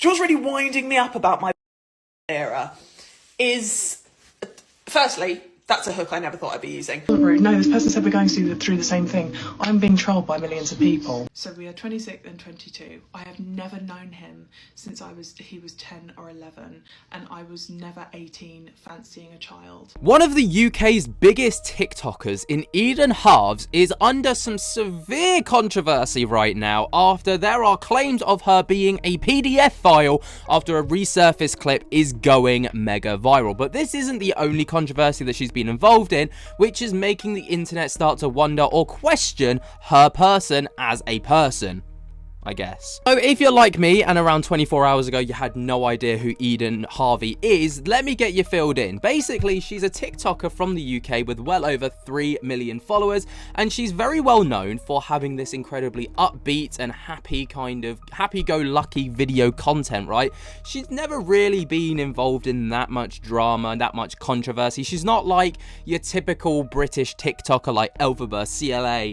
what's really winding me up about my era is, firstly, that's a hook I never thought I'd be using. No, this person said we're going through the same thing. I'm being trolled by millions of people. So we are 26 and 22. I have never known him since he was 10 or 11, and I was never 18 fancying a child. One of the UK's biggest TikTokers in Eden Harvz is under some severe controversy right now after there are claims of her being a PDF file after a resurfaced clip is going mega viral. But this isn't the only controversy that she's been involved in, which is making the internet start to wonder or question her person as a person, I guess. So if you're like me and around 24 hours ago you had no idea who Eden Harvey is, let me get you filled in. Basically, she's a TikToker from the UK with well over 3 million followers, and she's very well known for having this incredibly upbeat and happy-go-lucky video content, right? She's never really been involved in that much drama and that much controversy. She's not like your typical British TikToker like Elphaba, CLA,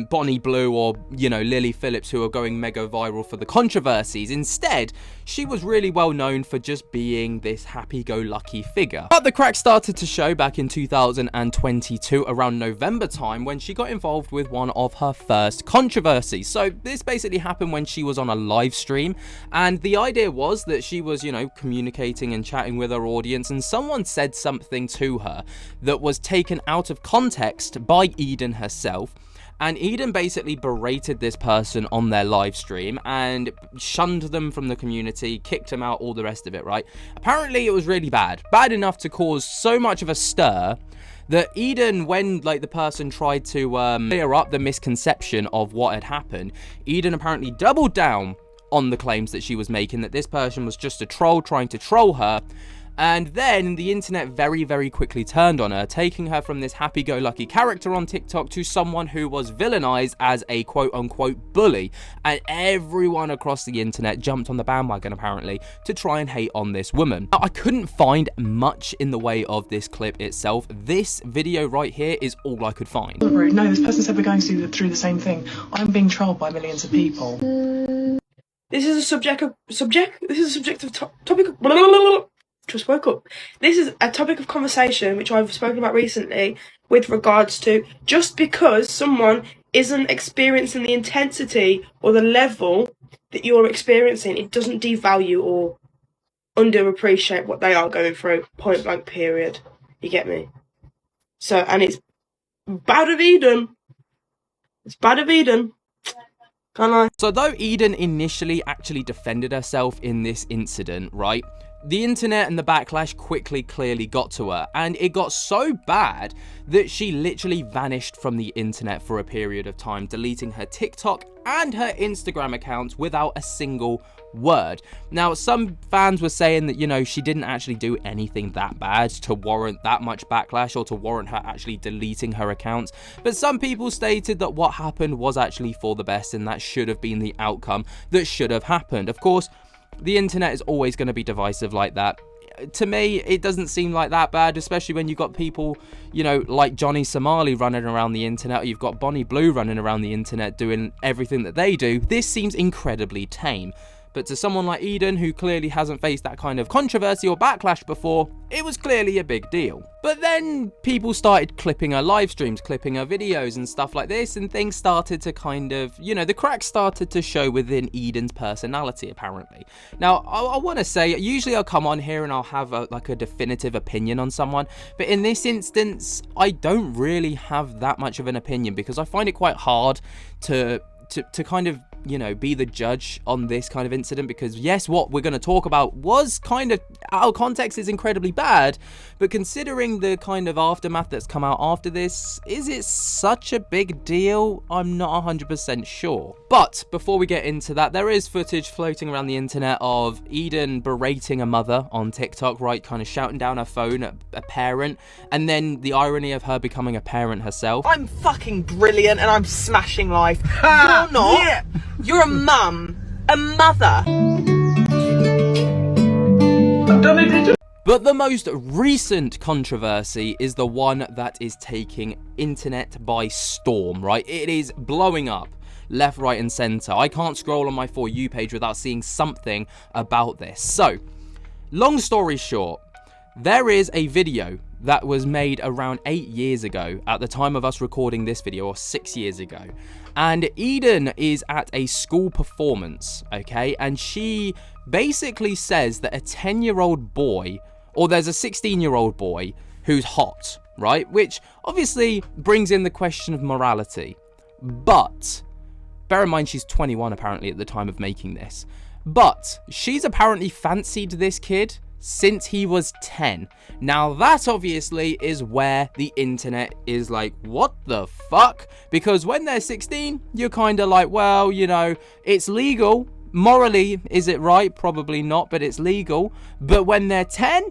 Bonnie Blue, or Lily Phillips, who are going mega viral for the controversies. Instead, she was really well known for just being this happy-go-lucky figure. But the crack started to show back in 2022 around November time when she got involved with one of her first controversies. So this basically happened when she was on a live stream, and the idea was that she was communicating and chatting with her audience, and someone said something to her that was taken out of context by Eden herself. And Eden basically berated this person on their live stream and shunned them from the community, kicked them out, all the rest of it, right? Apparently it was really bad. Bad enough to cause so much of a stir that Eden, when the person tried to clear up the misconception of what had happened, Eden apparently doubled down on the claims that she was making, that this person was just a troll trying to troll her. And then the internet very, very quickly turned on her, taking her from this happy-go-lucky character on TikTok to someone who was villainized as a quote-unquote bully. And everyone across the internet jumped on the bandwagon, apparently, to try and hate on this woman. Now, I couldn't find much in the way of this clip itself. This video right here is all I could find. No, this person said we're going through the same thing. I'm being trolled by millions of people. This is a subject of topic of... Just woke up. This is a topic of conversation which I've spoken about recently with regards to just because someone isn't experiencing the intensity or the level that you're experiencing, it doesn't devalue or underappreciate what they are going through, point blank period. You get me? So, and it's bad of Eden. It's bad of Eden. Can't lie. So though Eden initially actually defended herself in this incident, right? The internet and the backlash clearly got to her, and it got so bad that she literally vanished from the internet for a period of time, deleting her TikTok and her Instagram accounts without a single word. Now, some fans were saying that, she didn't actually do anything that bad to warrant that much backlash or to warrant her actually deleting her accounts. But some people stated that what happened was actually for the best, and that should have been the outcome that should have happened. Of course, the internet is always going to be divisive like that. To me, it doesn't seem like that bad, especially when you've got people, like Johnny Somali running around the internet, or you've got Bonnie Blue running around the internet doing everything that they do. This seems incredibly tame. But to someone like Eden, who clearly hasn't faced that kind of controversy or backlash before, it was clearly a big deal. But then people started clipping her live streams, clipping her videos and stuff like this, and things started to kind of, the cracks started to show within Eden's personality, apparently. Now, I want to say, usually I'll come on here and I'll have a definitive opinion on someone, but in this instance, I don't really have that much of an opinion, because I find it quite hard to kind of, be the judge on this kind of incident, because yes, what we're going to talk about was kind of out of context, is incredibly bad, but considering the kind of aftermath that's come out after this, is it such a big deal? I'm not 100% sure. But before we get into that, there is footage floating around the internet of Eden berating a mother on TikTok, right, kind of shouting down her phone at a parent, and then the irony of her becoming a parent herself. I'm fucking brilliant and I'm smashing life. You're not. Yeah. You're a mum. A mother. But the most recent controversy is the one that is taking internet by storm, right? It is blowing up left, right and center. I can't scroll on my For You page without seeing something about this. So, long story short, there is a video that was made around 8 years ago at the time of us recording this video, or 6 years ago. And Eden is at a school performance, okay? And she basically says that a 10-year-old boy, or there's a 16-year-old boy who's hot, right? Which obviously brings in the question of morality. But bear in mind she's 21 apparently at the time of making this. But she's apparently fancied this kid since he was 10. Now that obviously is where the internet is like, what the fuck? Because when they're 16, you're kind of like, well, you know, it's legal. Morally, is it right? Probably not, but it's legal. But when they're 10,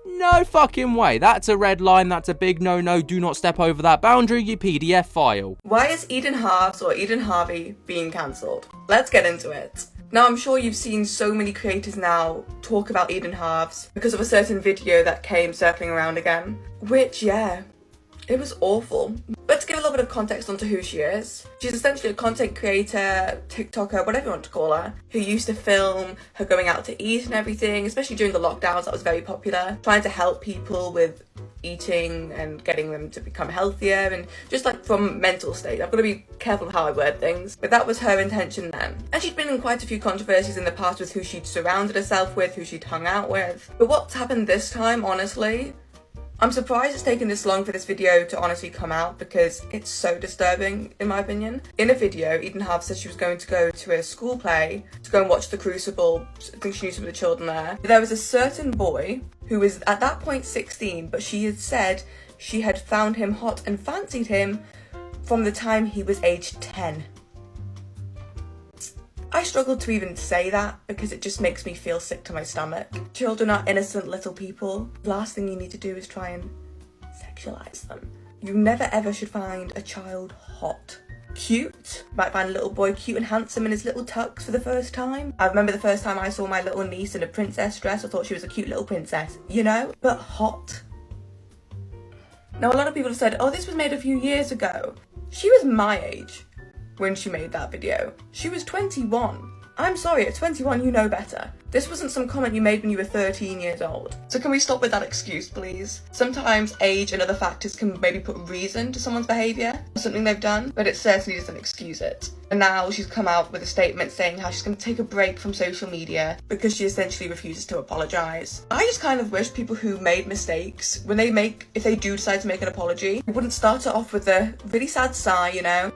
no fucking way. That's a red line. That's a big no-no. Do not step over that boundary, you PDF file. Why is Eden Harvz or Eden Harvey being cancelled? Let's get into it. Now, I'm sure you've seen so many creators now talk about Eden Harvz because of a certain video that came circling around again. Which, yeah, it was awful. But to give a little bit of context onto who she is, she's essentially a content creator, TikToker, whatever you want to call her, who used to film her going out to eat and everything, especially during the lockdowns. That was very popular, trying to help people with eating and getting them to become healthier and just like from mental state. I've got to be careful how I word things, but that was her intention then. And she'd been in quite a few controversies in the past with who she'd surrounded herself with, who she'd hung out with. But what's happened this time, honestly, I'm surprised it's taken this long for this video to honestly come out because it's so disturbing, in my opinion. In a video, Eden Harvz said she was going to go to a school play to go and watch The Crucible. I think she knew some of the children there. There was a certain boy who was at that point 16, but she had said she had found him hot and fancied him from the time he was aged 10. I struggle to even say that because it just makes me feel sick to my stomach. Children are innocent little people. The last thing you need to do is try and sexualize them. You never ever should find a child hot. Cute. Might find a little boy cute and handsome in his little tux for the first time. I remember the first time I saw my little niece in a princess dress, I thought she was a cute little princess, you know? But hot. Now a lot of people have said, oh, this was made a few years ago. She was my age when she made that video. She was 21. I'm sorry, at 21 you know better. This wasn't some comment you made when you were 13 years old. So can we stop with that excuse, please? Sometimes age and other factors can maybe put reason to someone's behaviour or something they've done, but it certainly doesn't excuse it. And now she's come out with a statement saying how she's going to take a break from social media because she essentially refuses to apologise. I just kind of wish people who made mistakes, if they do decide to make an apology, wouldn't start it off with a really sad sigh, you know?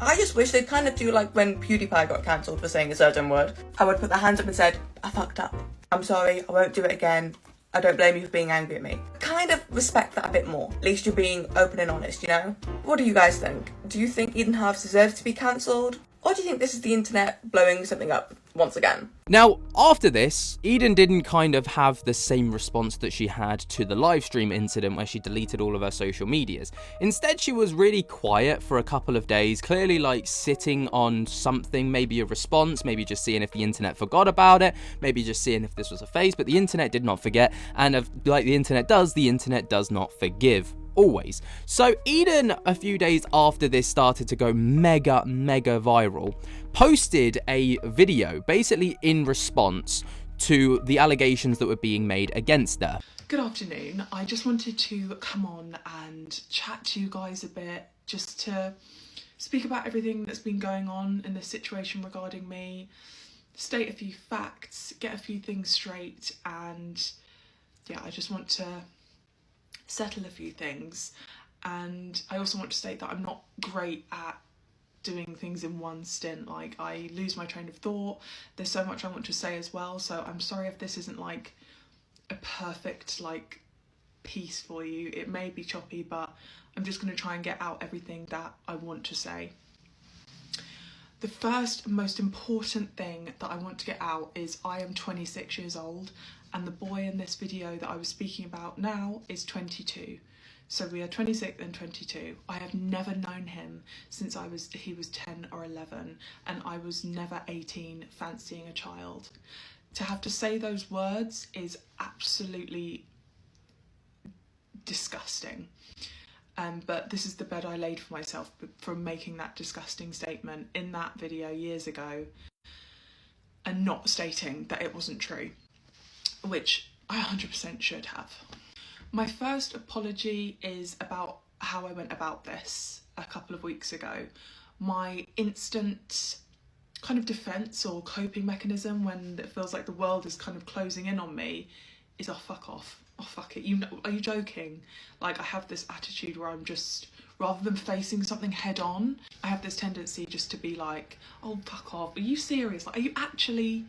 I just wish they'd kind of do like when PewDiePie got cancelled for saying a certain word. I would put their hands up and said, I fucked up. I'm sorry, I won't do it again. I don't blame you for being angry at me. Kind of respect that a bit more. At least you're being open and honest, you know? What do you guys think? Do you think Eden Harvz deserves to be cancelled? Or do you think this is the internet blowing something up once again? Now, after this, Eden didn't kind of have the same response that she had to the live stream incident where she deleted all of her social medias. Instead, she was really quiet for a couple of days, clearly like sitting on something, maybe a response, maybe just seeing if the internet forgot about it, maybe just seeing if this was a phase, but the internet did not forget, and like the internet does not forgive. Always. So Eden, a few days after this started to go mega viral, posted a video basically in response to the allegations that were being made against her. Good afternoon. I just wanted to come on and chat to you guys a bit, just to speak about everything that's been going on in this situation regarding me, state a few facts, get a few things straight, and yeah, I just want to settle a few things. And I also want to state that I'm not great at doing things in one stint. Like, I lose my train of thought. There's so much I want to say as well, so I'm sorry if this isn't like a perfect like piece for you. It may be choppy, but I'm just going to try and get out everything that I want to say. The first most important thing that I want to get out is I am 26 years old and the boy in this video that I was speaking about now is 22. So we are 26 and 22. I have never known him since he was 10 or 11, and I was never 18 fancying a child. To have to say those words is absolutely disgusting. But this is the bed I laid for myself from making that disgusting statement in that video years ago and not stating that it wasn't true, which I 100% should have. My first apology is about how I went about this a couple of weeks ago. My instant kind of defence or coping mechanism when it feels like the world is kind of closing in on me is, oh, fuck off. Oh, fuck it. Are you joking? Like, I have this attitude where I'm just, rather than facing something head on, I have this tendency just to be like, oh, fuck off. Are you serious? Like, are you actually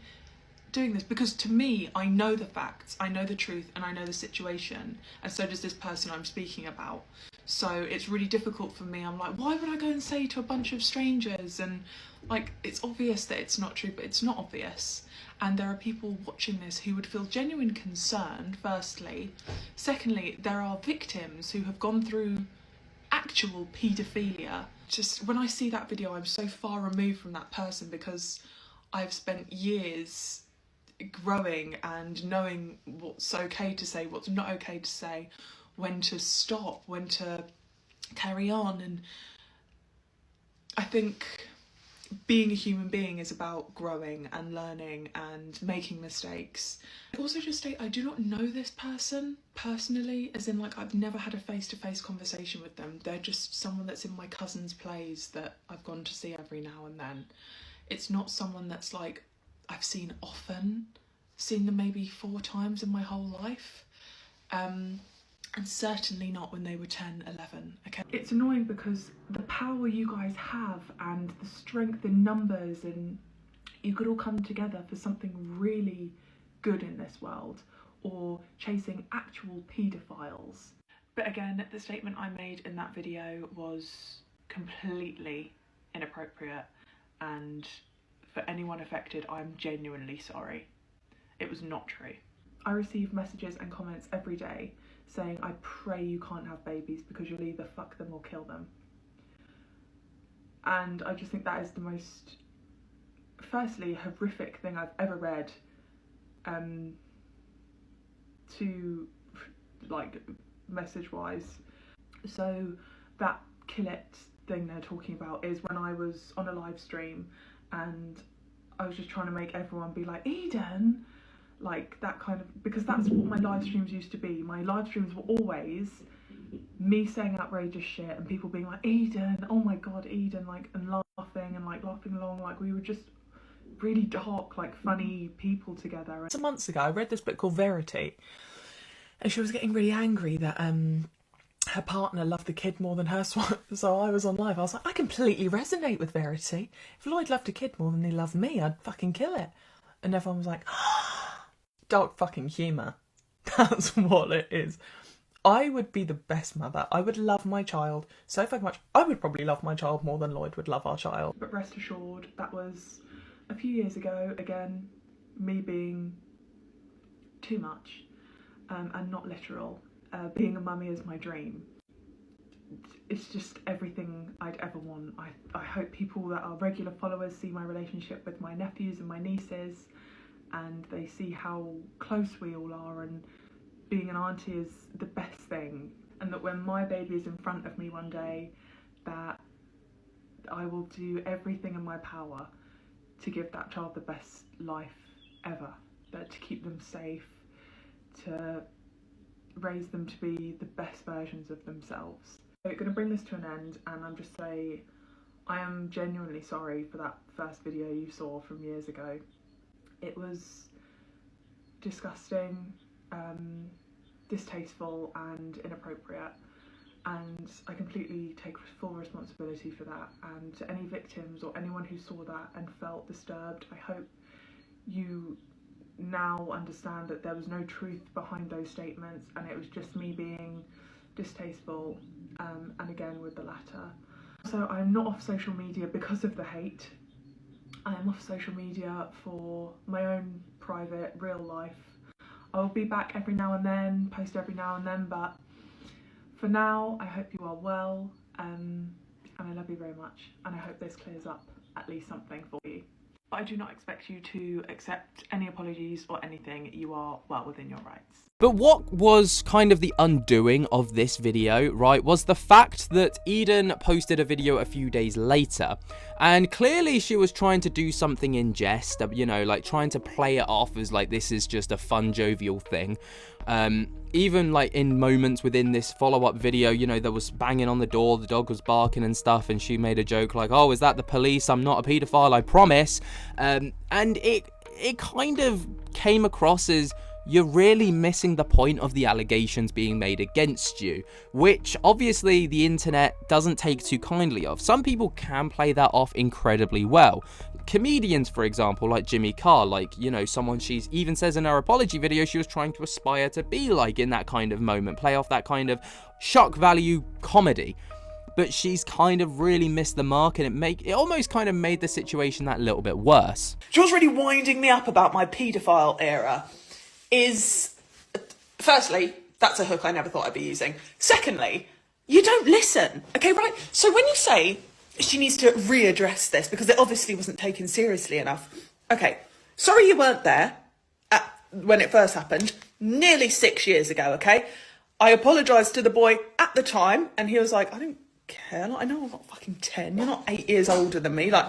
doing this? Because to me, I know the facts, I know the truth, and I know the situation, and so does this person I'm speaking about. So it's really difficult for me. I'm like, why would I go and say to a bunch of strangers? And like, it's obvious that it's not true, but it's not obvious. And there are people watching this who would feel genuine concern, firstly. Secondly, there are victims who have gone through actual paedophilia. Just when I see that video, I'm so far removed from that person because I've spent years growing and knowing what's okay to say, what's not okay to say, when to stop, when to carry on. And I think being a human being is about growing and learning and making mistakes. I also just state I do not know this person personally, as in like I've never had a face-to-face conversation with them. They're just someone that's in my cousin's plays that I've gone to see every now and then. It's not someone that's like I've seen often, seen them maybe 4 times in my whole life. And certainly not when they were 10, 11, okay? It's annoying because the power you guys have and the strength in numbers, and you could all come together for something really good in this world, or chasing actual paedophiles. But again, the statement I made in that video was completely inappropriate, and for anyone affected, I'm genuinely sorry. It was not true. I receive messages and comments every day saying, I pray you can't have babies because you'll either fuck them or kill them. And I just think that is the most, firstly, horrific thing I've ever read, to, like, message-wise. So that kill it thing they're talking about is when I was on a live stream and I was just trying to make everyone be like, Eden, like that kind of, because that's what my live streams used to be. My live streams were always me saying outrageous shit and people being like, Eden, oh my god, Eden, like, and laughing and like laughing along, like we were just really dark, like funny people together. Some months ago I read this book called Verity, and she was getting really angry that her partner loved the kid more than her, so I was on live. I was like, I completely resonate with Verity. If Lloyd loved a kid more than he loved me, I'd fucking kill it. And everyone was like, dark fucking humour. That's what it is. I would be the best mother. I would love my child so fucking much. I would probably love my child more than Lloyd would love our child. But rest assured, that was a few years ago. Again, me being too much and not literal. Being a mummy is my dream. It's just everything I'd ever want. I hope people that are regular followers see my relationship with my nephews and my nieces, and they see how close we all are, and being an auntie is the best thing, and that when my baby is in front of me one day, that I will do everything in my power to give that child the best life ever, but to keep them safe, to raise them to be the best versions of themselves. So I'm going to bring this to an end, and I'm just say I am genuinely sorry for that first video you saw from years ago. It was disgusting, distasteful and inappropriate, and I completely take full responsibility for that. And to any victims or anyone who saw that and felt disturbed, I hope you now understand that there was no truth behind those statements, and it was just me being distasteful, and again with the latter. So I'm not off social media because of the hate. I am off social media for my own private, real life. I will be back every now and then, post every now and then, but for now, I hope you are well, and I love you very much, and I hope this clears up at least something for you. But I do not expect you to accept any apologies or anything. You are well within your rights. But what was kind of the undoing of this video, right, was the fact that Eden posted a video a few days later, and clearly she was trying to do something in jest, you know, like trying to play it off as like this is just a fun, jovial thing. Even like in moments within this follow-up video, you know, there was banging on the door, the dog was barking and stuff, and she made a joke like, oh, is that the police? I'm not a paedophile, I promise. And it kind of came across as you're really missing the point of the allegations being made against you, which obviously the internet doesn't take too kindly of. Some people can play that off incredibly well. Comedians, for example, like Jimmy Carr, like, you know, someone she's even says in her apology video she was trying to aspire to be like in that kind of moment, play off that kind of shock value comedy. But she's kind of really missed the mark, and it almost kind of made the situation that little bit worse. She was really winding me up about my paedophile era. Firstly, that's a hook I never thought I'd be using. Secondly, you don't listen, okay, right? So when you say she needs to readdress this because it obviously wasn't taken seriously enough, okay, sorry you weren't there when it first happened, nearly 6 years ago, okay? I apologised to the boy at the time, and he was like, I don't care, like, I know I'm not fucking 10, you're not 8 years older than me, like,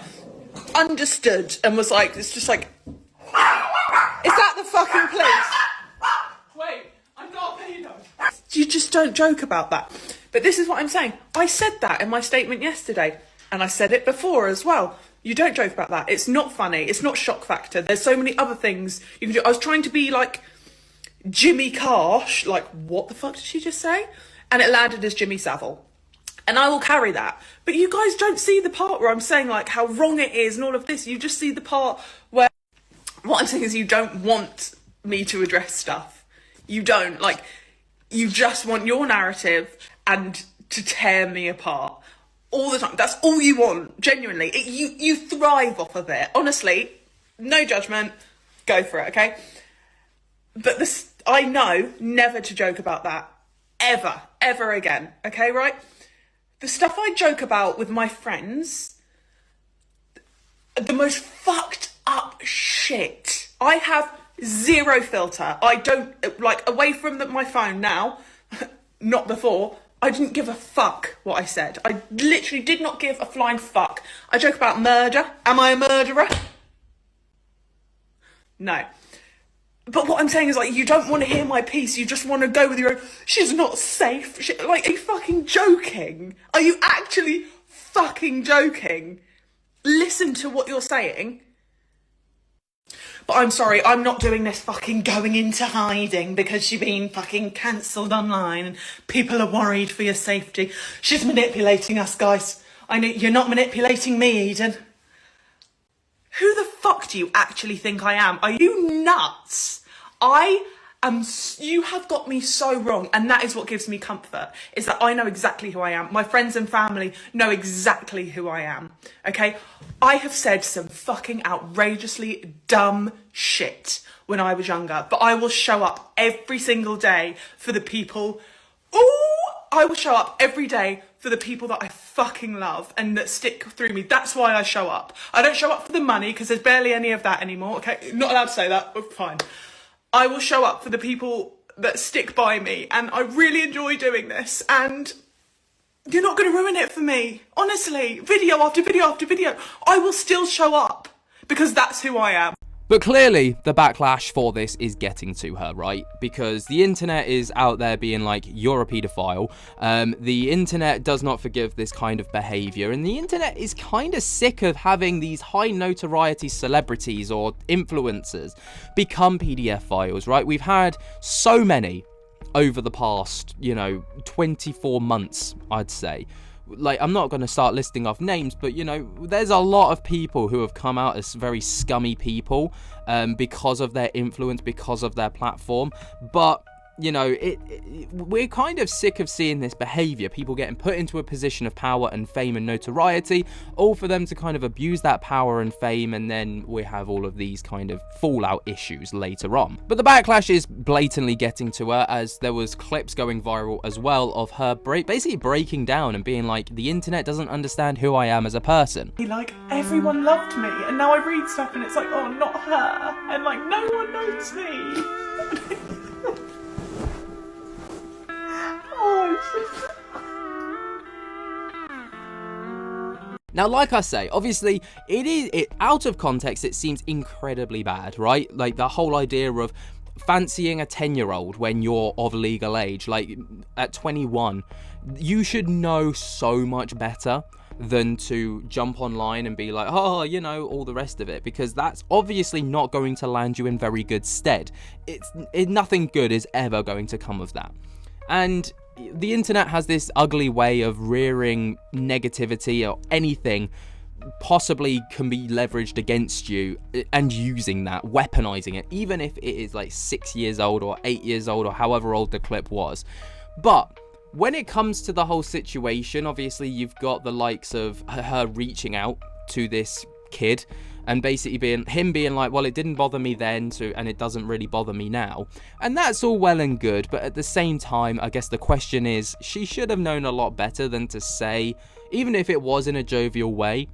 understood, and was like, it's just like, is that the fucking police? Wait, I'm not a pedo. You just don't joke about that. But this is what I'm saying. I said that in my statement yesterday, and I said it before as well. You don't joke about that. It's not funny. It's not shock factor. There's so many other things you can do. I was trying to be like Jimmy Carr, like, what the fuck did she just say? And it landed as Jimmy Savile. And I will carry that. But you guys don't see the part where I'm saying like how wrong it is and all of this. You just see the part where what I'm saying is you don't want me to address stuff. You don't. Like, you just want your narrative and to tear me apart all the time. That's all you want, genuinely. You thrive off of it. Honestly, no judgment. Go for it, okay? But I know never to joke about that. Ever again. Okay, right? The stuff I joke about with my friends, the most fucked up shit. I have zero filter. I don't, like, away from my phone now, not before, I didn't give a fuck what I said. I literally did not give a flying fuck. I joke about murder. Am I a murderer? No. But what I'm saying is, like, you don't want to hear my piece. You just want to go with your own, she's not safe. Like, are you fucking joking? Are you actually fucking joking? Listen to what you're saying. But I'm sorry, I'm not doing this fucking going into hiding because you've been fucking cancelled online and people are worried for your safety. She's manipulating us, guys. I know you're not manipulating me, Eden. Who the fuck do you actually think I am? Are you nuts? You have got me so wrong, and that is what gives me comfort, is that I know exactly who I am. My friends and family know exactly who I am, okay? I have said some fucking outrageously dumb shit when I was younger, but I will show up every single day for the people. I will show up every day for the people that I fucking love and that stick through me. That's why I show up. I don't show up for the money because there's barely any of that anymore, okay? Not allowed to say that, but fine. I will show up for the people that stick by me, and I really enjoy doing this, and you're not going to ruin it for me. Honestly, video after video after video, I will still show up because that's who I am. But clearly, the backlash for this is getting to her, right? Because the internet is out there being like, you're a paedophile. The internet does not forgive this kind of behaviour. And the internet is kind of sick of having these high notoriety celebrities or influencers become PDF files, right? We've had so many over the past, 24 months, I'd say. Like, I'm not going to start listing off names, but, there's a lot of people who have come out as very scummy people because of their influence, because of their platform. But you know, we're kind of sick of seeing this behavior, people getting put into a position of power and fame and notoriety, all for them to kind of abuse that power and fame, and then we have all of these kind of fallout issues later on. But the backlash is blatantly getting to her, as there was clips going viral as well of her basically breaking down and being like, the internet doesn't understand who I am as a person. Like, everyone loved me, and now I read stuff and it's like, oh, not her, and like, no one knows me. Now, like I say, obviously, out of context, it seems incredibly bad, right? Like, the whole idea of fancying a 10-year-old when you're of legal age, like, at 21, you should know so much better than to jump online and be like, oh, you know, all the rest of it, because that's obviously not going to land you in very good stead. Nothing good is ever going to come of that. And the internet has this ugly way of rearing negativity, or anything possibly can be leveraged against you, and using that, weaponizing it, even if it is like 6 years old or 8 years old or however old the clip was. But when it comes to the whole situation, obviously you've got the likes of her reaching out to this kid and basically being like, well, it didn't bother me then, and it doesn't really bother me now. And that's all well and good, but at the same time, I guess the question is, she should have known a lot better than to say, even if it was in a jovial way,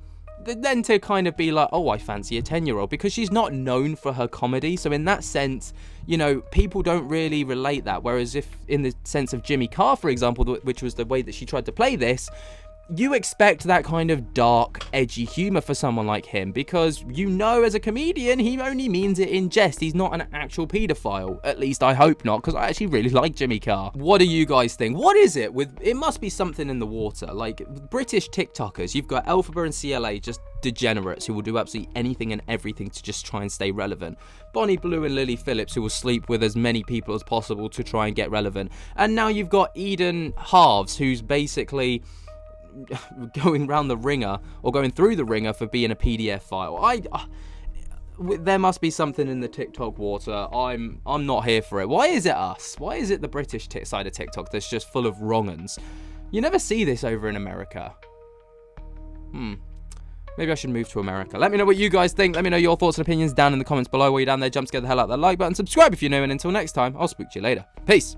then to kind of be like, oh, I fancy a 10-year-old, because she's not known for her comedy. So in that sense, you know, people don't really relate that. Whereas if in the sense of Jimmy Carr, for example, which was the way that she tried to play this, you expect that kind of dark, edgy humor for someone like him, because you know, as a comedian, he only means it in jest. He's not an actual paedophile. At least I hope not, because I actually really like Jimmy Carr. What do you guys think? What is it with, it must be something in the water. Like, British TikTokers, you've got Elphaba and CLA, just degenerates who will do absolutely anything and everything to just try and stay relevant. Bonnie Blue and Lily Phillips, who will sleep with as many people as possible to try and get relevant. And now you've got Eden Harvz, who's basically going round the ringer, or going through the ringer for being a PDF file. There must be something in the TikTok water. I'm not here for it. Why is it us? Why is it the British side of TikTok that's just full of wrong-uns? You never see this over in America. Maybe I should move to America. Let me know what you guys think. Let me know your thoughts and opinions down in the comments below. While you're down there, jump to get the hell out of that like button. Subscribe if you're new, and until next time, I'll speak to you later. Peace.